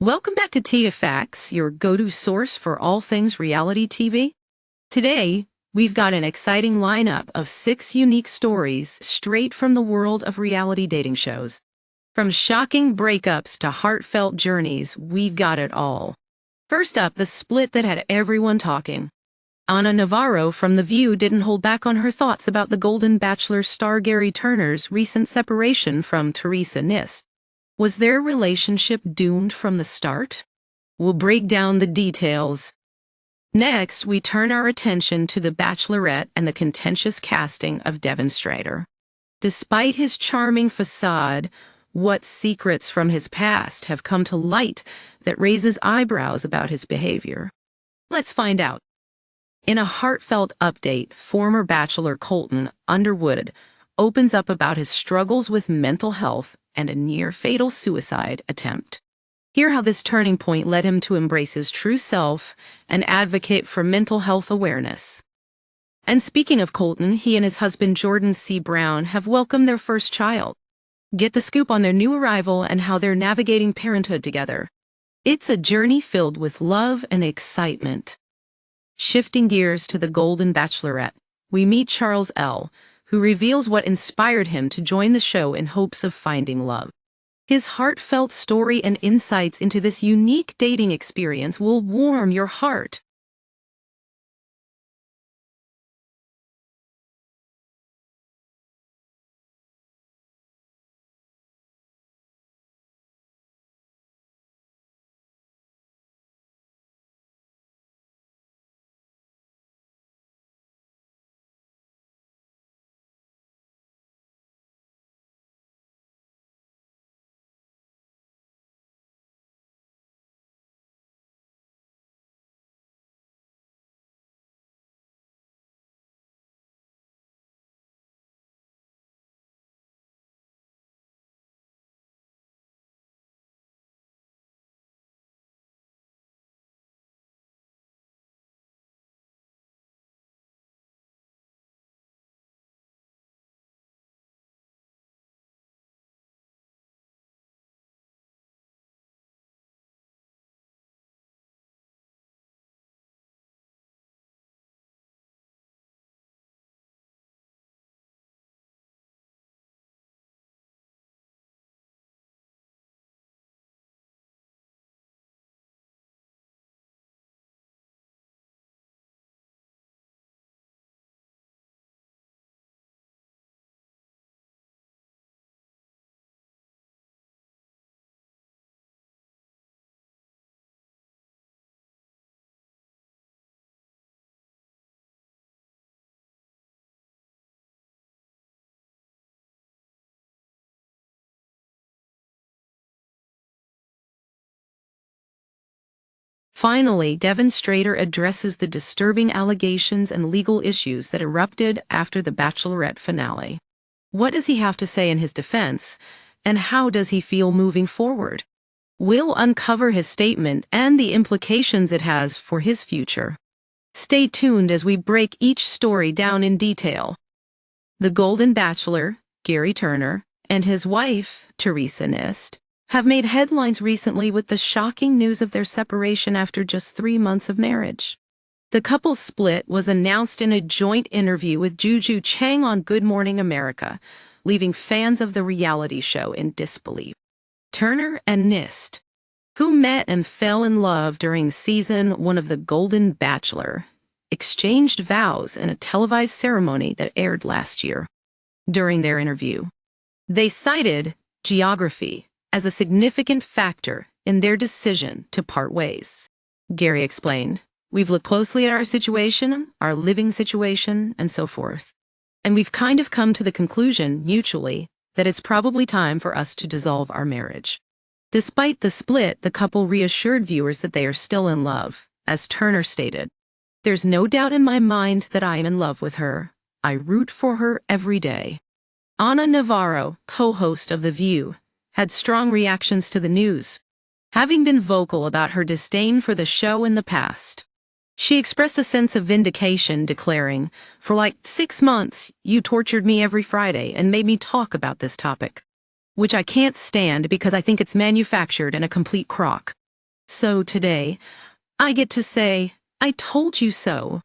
Welcome back to TFX, your go-to source for all things reality TV. Today, we've got an exciting lineup of 6 unique stories straight from the world of reality dating shows. From shocking breakups to heartfelt journeys, we've got it all. First up, the split that had everyone talking. Ana Navarro from The View didn't hold back on her thoughts about the Golden Bachelor star Gerry Turner's recent separation from Theresa Nist. Was their relationship doomed from the start? We'll break down the details. Next, we turn our attention to The Bachelorette and the contentious casting of Devin Strader. Despite his charming facade, what secrets from his past have come to light that raises eyebrows about his behavior? Let's find out. In a heartfelt update, former Bachelor Colton Underwood opens up about his struggles with mental health and a near-fatal suicide attempt. Hear how this turning point led him to embrace his true self and advocate for mental health awareness. And speaking of Colton, he and his husband Jordan C. Brown have welcomed their first child. Get the scoop on their new arrival and how they're navigating parenthood together. It's a journey filled with love and excitement. Shifting gears to the Golden Bachelorette, we meet Charles L., who reveals what inspired him to join the show in hopes of finding love. His heartfelt story and insights into this unique dating experience will warm your heart. Finally, Devin Strader addresses the disturbing allegations and legal issues that erupted after the Bachelorette finale. What does he have to say in his defense, and how does he feel moving forward? We'll uncover his statement and the implications it has for his future. Stay tuned as we break each story down in detail. The Golden Bachelor, Gerry Turner, and his wife, Theresa Nist, have made headlines recently with the shocking news of their separation after just 3 months of marriage. The couple's split was announced in a joint interview with Juju Chang on Good Morning America, leaving fans of the reality show in disbelief. Turner and Nist, who met and fell in love during season 1 of The Golden Bachelor, exchanged vows in a televised ceremony that aired last year. During their interview, they cited geography as a significant factor in their decision to part ways. Gerry explained, "We've looked closely at our situation, our living situation, and so forth. And we've kind of come to the conclusion, mutually, that it's probably time for us to dissolve our marriage." Despite the split, the couple reassured viewers that they are still in love. As Turner stated, "There's no doubt in my mind that I am in love with her. I root for her every day." Ana Navarro, co-host of The View, had strong reactions to the news, having been vocal about her disdain for the show in the past. She expressed a sense of vindication, declaring, "For like 6 months, you tortured me every Friday and made me talk about this topic, which I can't stand because I think it's manufactured and a complete crock." So today, I get to say, I told you so.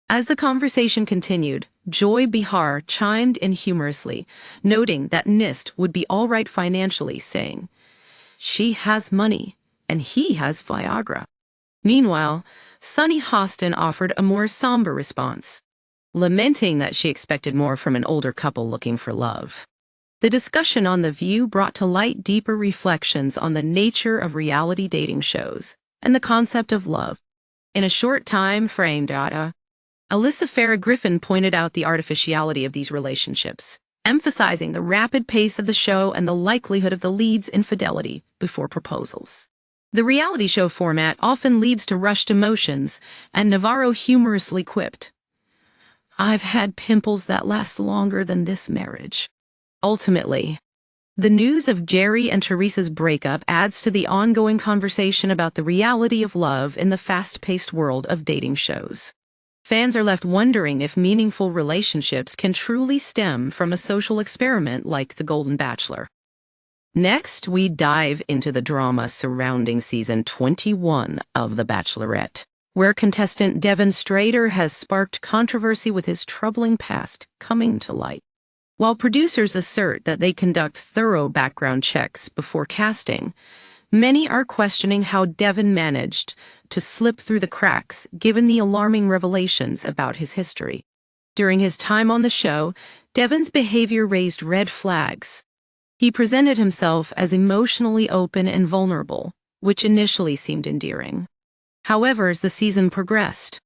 As the conversation continued, Joy Bihar chimed in humorously, noting that Nist would be all right financially, saying, "She has money, and he has Viagra." Meanwhile, Sunny Hostin offered a more somber response, lamenting that she expected more from an older couple looking for love. The discussion on The View brought to light deeper reflections on the nature of reality dating shows and the concept of love. In a short time frame, Alyssa Farah Griffin pointed out the artificiality of these relationships, emphasizing the rapid pace of the show and the likelihood of the lead's infidelity before proposals. The reality show format often leads to rushed emotions, and Navarro humorously quipped, "I've had pimples that last longer than this marriage." Ultimately, the news of Gerry and Theresa's breakup adds to the ongoing conversation about the reality of love in the fast-paced world of dating shows. Fans are left wondering if meaningful relationships can truly stem from a social experiment like the Golden Bachelor. Next, we dive into the drama surrounding season 21 of The Bachelorette, where contestant Devin Strader has sparked controversy with his troubling past coming to light. While producers assert that they conduct thorough background checks before casting, many are questioning how Devin managed to slip through the cracks given the alarming revelations about his history. During his time on the show, Devin's behavior raised red flags. He presented himself as emotionally open and vulnerable, which initially seemed endearing. However, as the season progressed,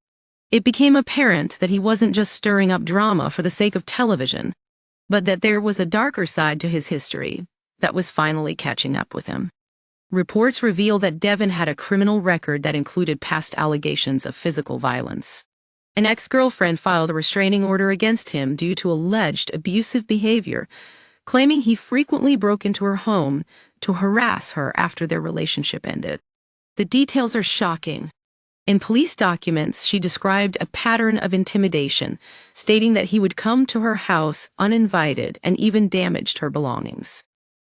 it became apparent that he wasn't just stirring up drama for the sake of television, but that there was a darker side to his history that was finally catching up with him. Reports reveal that Devin had a criminal record that included past allegations of physical violence. An ex-girlfriend filed a restraining order against him due to alleged abusive behavior, claiming he frequently broke into her home to harass her after their relationship ended. The details are shocking. In police documents, she described a pattern of intimidation, stating that he would come to her house uninvited and even damaged her belongings.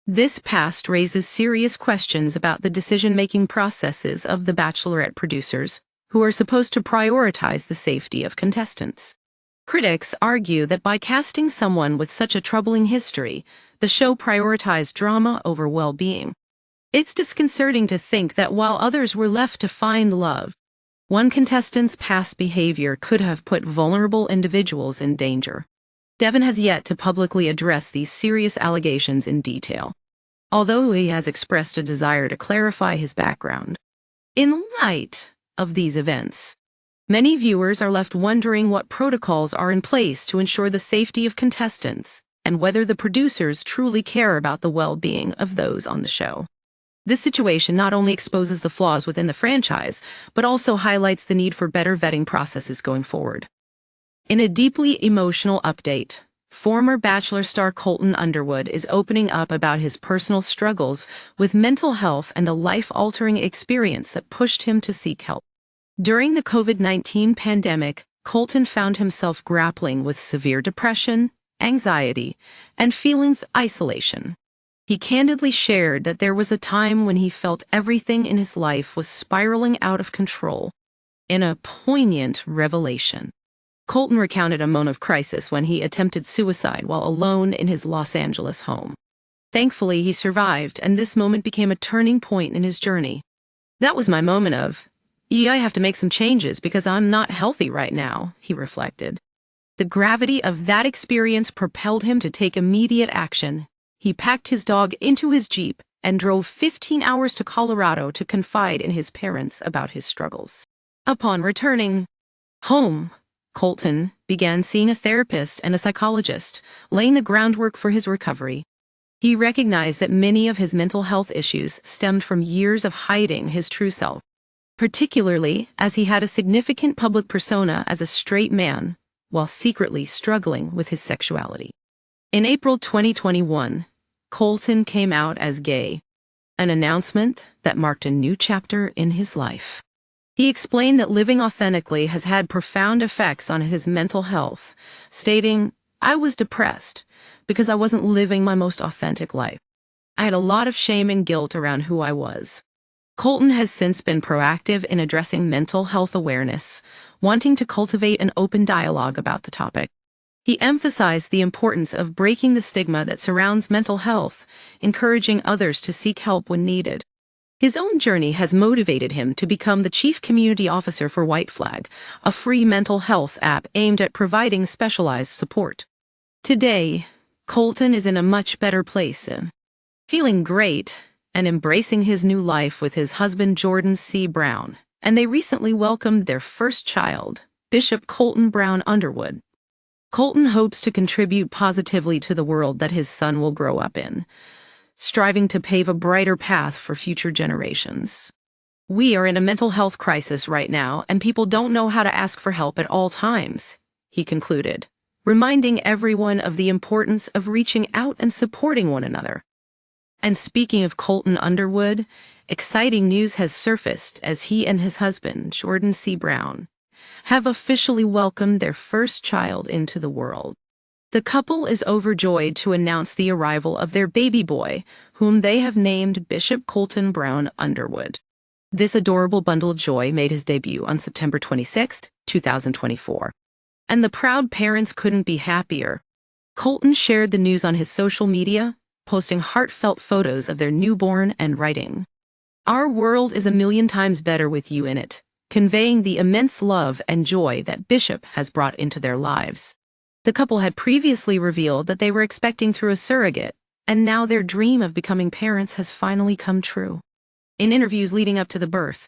This past raises serious questions about the decision-making processes of the Bachelorette producers, who are supposed to prioritize the safety of contestants. Critics argue that by casting someone with such a troubling history, the show prioritized drama over well-being. It's disconcerting to think that while others were left to find love, one contestant's past behavior could have put vulnerable individuals in danger. Devin has yet to publicly address these serious allegations in detail, although he has expressed a desire to clarify his background. In light of these events, many viewers are left wondering what protocols are in place to ensure the safety of contestants and whether the producers truly care about the well-being of those on the show. This situation not only exposes the flaws within the franchise, but also highlights the need for better vetting processes going forward. In a deeply emotional update, former Bachelor star Colton Underwood is opening up about his personal struggles with mental health and the life-altering experience that pushed him to seek help. During the COVID-19 pandemic, Colton found himself grappling with severe depression, anxiety, and feelings of isolation. He candidly shared that there was a time when he felt everything in his life was spiraling out of control. In a poignant revelation, Colton recounted a moment of crisis when he attempted suicide while alone in his Los Angeles home. Thankfully, he survived, and this moment became a turning point in his journey. "That was my moment of, yeah, I have to make some changes because I'm not healthy right now," he reflected. The gravity of that experience propelled him to take immediate action. He packed his dog into his Jeep and drove 15 hours to Colorado to confide in his parents about his struggles. Upon returning home, Colton began seeing a therapist and a psychologist, laying the groundwork for his recovery. He recognized that many of his mental health issues stemmed from years of hiding his true self, particularly as he had a significant public persona as a straight man, while secretly struggling with his sexuality. In April 2021, Colton came out as gay, an announcement that marked a new chapter in his life. He explained that living authentically has had profound effects on his mental health, stating, "I was depressed because I wasn't living my most authentic life. I had a lot of shame and guilt around who I was. Colton has since been proactive in addressing mental health awareness, wanting to cultivate an open dialogue about the topic. He emphasized the importance of breaking the stigma that surrounds mental health, encouraging others to seek help when needed. His own journey has motivated him to become the Chief Community Officer for White Flag, a free mental health app aimed at providing specialized support. Today, Colton is in a much better place, feeling great and embracing his new life with his husband Jordan C. Brown, and they recently welcomed their first child, Bishop Colton Brown Underwood. Colton hopes to contribute positively to the world that his son will grow up in, striving to pave a brighter path for future generations. "We are in a mental health crisis right now, and people don't know how to ask for help at all times," he concluded, reminding everyone of the importance of reaching out and supporting one another. And speaking of Colton Underwood, exciting news has surfaced as he and his husband, Jordan C. Brown, have officially welcomed their first child into the world. The couple is overjoyed to announce the arrival of their baby boy, whom they have named Bishop Colton Brown Underwood. This adorable bundle of joy made his debut on September 26, 2024. And the proud parents couldn't be happier. Colton shared the news on his social media, posting heartfelt photos of their newborn and writing, "Our world is a million times better with you in it," conveying the immense love and joy that Bishop has brought into their lives. The couple had previously revealed that they were expecting through a surrogate, and now their dream of becoming parents has finally come true. In interviews leading up to the birth,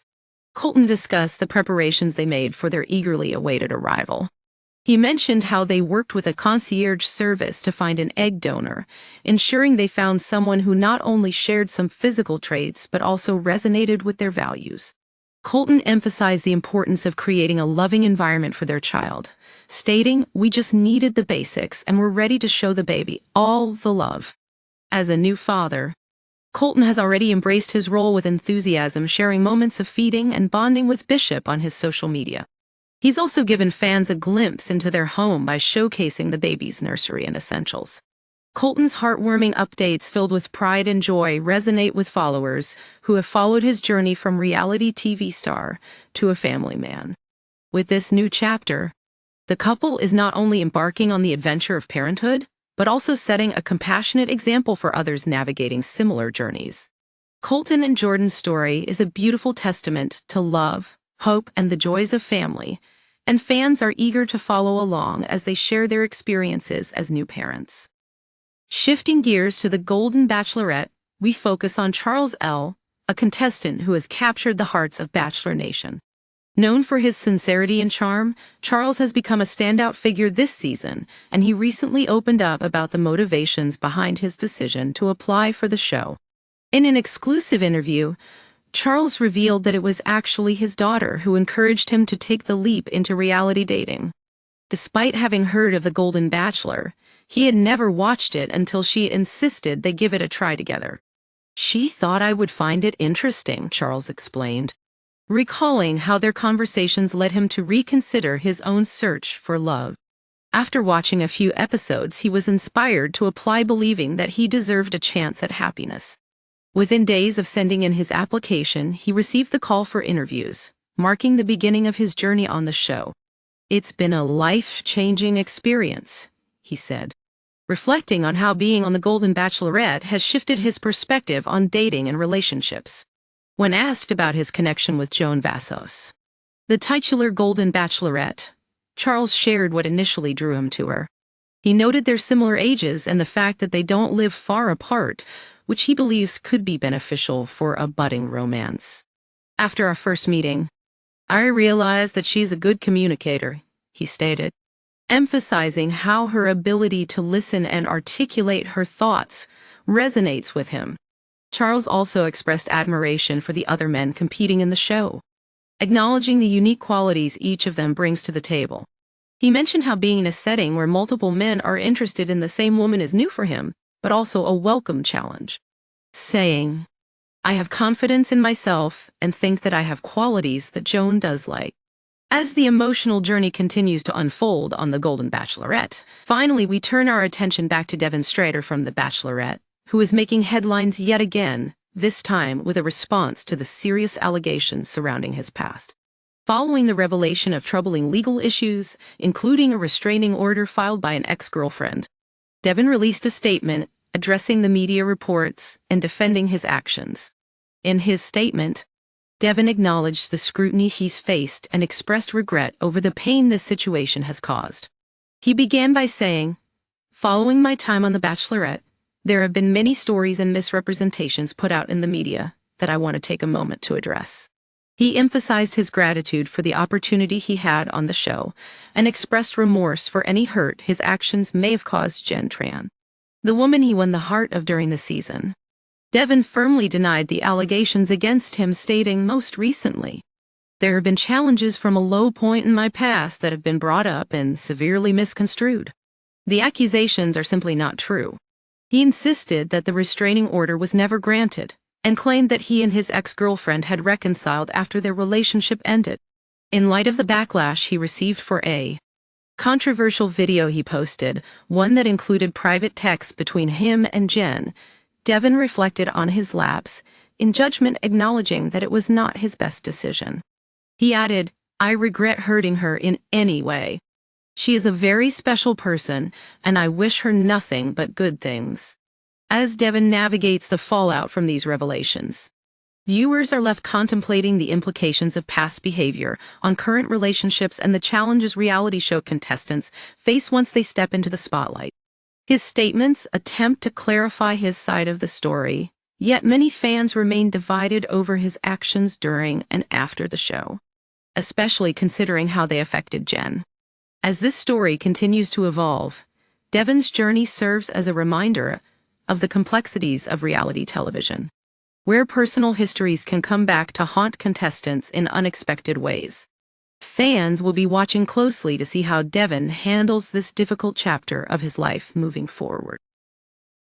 Colton discussed the preparations they made for their eagerly awaited arrival. He mentioned how they worked with a concierge service to find an egg donor, ensuring they found someone who not only shared some physical traits but also resonated with their values. Colton emphasized the importance of creating a loving environment for their child, stating, "We just needed the basics and we're ready to show the baby all the love." As a new father, Colton has already embraced his role with enthusiasm, sharing moments of feeding and bonding with Bishop on his social media. He's also given fans a glimpse into their home by showcasing the baby's nursery and essentials. Colton's heartwarming updates filled with pride and joy resonate with followers who have followed his journey from reality TV star to a family man. With this new chapter, the couple is not only embarking on the adventure of parenthood, but also setting a compassionate example for others navigating similar journeys. Colton and Jordan's story is a beautiful testament to love, hope, and the joys of family, and fans are eager to follow along as they share their experiences as new parents. Shifting gears to the Golden Bachelorette, we focus on Charles L., a contestant who has captured the hearts of Bachelor Nation. Known for his sincerity and charm, Charles has become a standout figure this season, and he recently opened up about the motivations behind his decision to apply for the show. In an exclusive interview, Charles revealed that it was actually his daughter who encouraged him to take the leap into reality dating. Despite having heard of the Golden Bachelor, he had never watched it until she insisted they give it a try together. "She thought I would find it interesting," Charles explained, recalling how their conversations led him to reconsider his own search for love. After watching a few episodes, he was inspired to apply, believing that he deserved a chance at happiness. Within days of sending in his application, he received the call for interviews, marking the beginning of his journey on the show. "It's been a life-changing experience," he said, reflecting on how being on the Golden Bachelorette has shifted his perspective on dating and relationships. When asked about his connection with Joan Vassos, the titular Golden Bachelorette, Charles shared what initially drew him to her. He noted their similar ages and the fact that they don't live far apart, which he believes could be beneficial for a budding romance. "After our first meeting, I realized that she's a good communicator," he stated, emphasizing how her ability to listen and articulate her thoughts resonates with him. Charles also expressed admiration for the other men competing in the show, acknowledging the unique qualities each of them brings to the table. He mentioned how being in a setting where multiple men are interested in the same woman is new for him, but also a welcome challenge, saying, "I have confidence in myself and think that I have qualities that Joan does like." As the emotional journey continues to unfold on the Golden Bachelorette, finally we turn our attention back to Devin Strader from The Bachelorette, who is making headlines yet again, this time with a response to the serious allegations surrounding his past. Following the revelation of troubling legal issues, including a restraining order filed by an ex-girlfriend, Devin released a statement addressing the media reports and defending his actions. In his statement, Devin acknowledged the scrutiny he's faced and expressed regret over the pain this situation has caused. He began by saying, "Following my time on The Bachelorette, there have been many stories and misrepresentations put out in the media that I want to take a moment to address." He emphasized his gratitude for the opportunity he had on the show and expressed remorse for any hurt his actions may have caused Jen Tran, the woman he won the heart of during the season. Devin firmly denied the allegations against him, stating, "Most recently, there have been challenges from a low point in my past that have been brought up and severely misconstrued. The accusations are simply not true." He insisted that the restraining order was never granted, and claimed that he and his ex-girlfriend had reconciled after their relationship ended. In light of the backlash he received for a controversial video he posted, one that included private texts between him and Jen, Devin reflected on his lapse, in judgment acknowledging that it was not his best decision. He added, "I regret hurting her in any way. She is a very special person, and I wish her nothing but good things." As Devin navigates the fallout from these revelations, viewers are left contemplating the implications of past behavior on current relationships and the challenges reality show contestants face once they step into the spotlight. His statements attempt to clarify his side of the story, yet many fans remain divided over his actions during and after the show, especially considering how they affected Jen. As this story continues to evolve, Devin's journey serves as a reminder of the complexities of reality television, where personal histories can come back to haunt contestants in unexpected ways. Fans will be watching closely to see how Devin handles this difficult chapter of his life moving forward.